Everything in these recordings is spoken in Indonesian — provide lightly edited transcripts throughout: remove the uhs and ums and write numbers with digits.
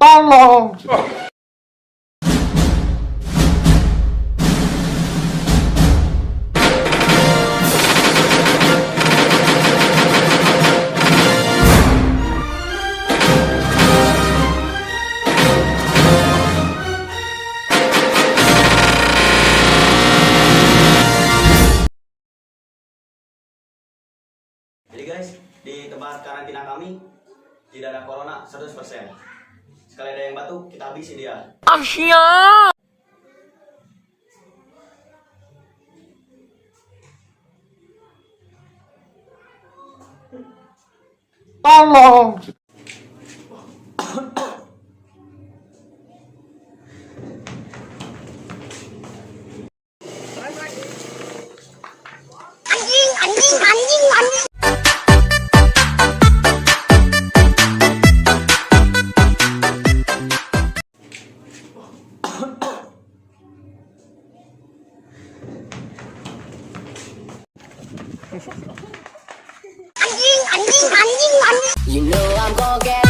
Tolong. Jadi guys, di tempat karantina kami tidak ada corona 100%. Sekali ada yang batuk, kita habisi dia. Asyik. Tolong. Anjing. You know I'm gonna get.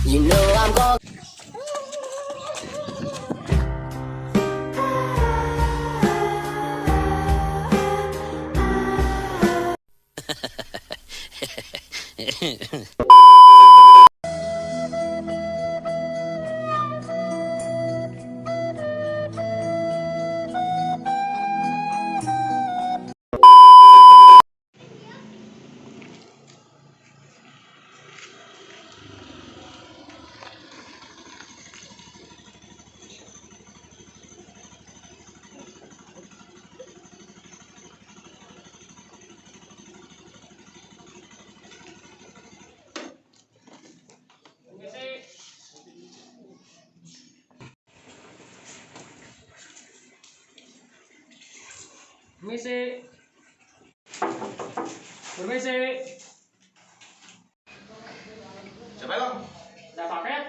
You know I'm gonna. Permisi. Permisi. Siapa ya bang? Ada paket?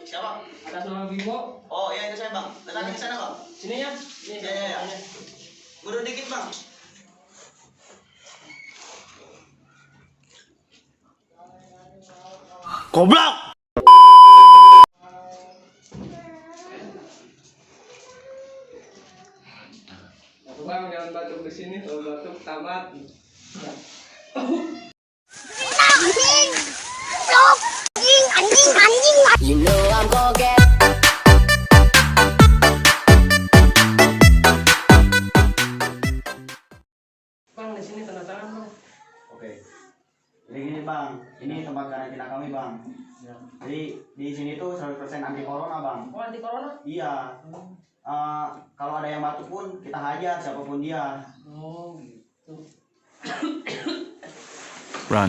Siapa? Atas nama Bimo. Oh iya itu saya bang. Letakkan di sana bang. Sini ya. Ini Ya. Mundur dikit bang. Goblok. Bang, jangan batuk di sini. Kalau batuk tamat. Anjing. You know I'm gonna get. Bang, di sini tanda tangan bang. Oke. Jadi gini bang, ini tempat karantina kami bang. Ya. Jadi di sini tuh 100% anti corona bang. Oh, anti corona? Iya. Kalau ada yang batuk pun kita hajar siapapun dia. Oh, gitu. Run.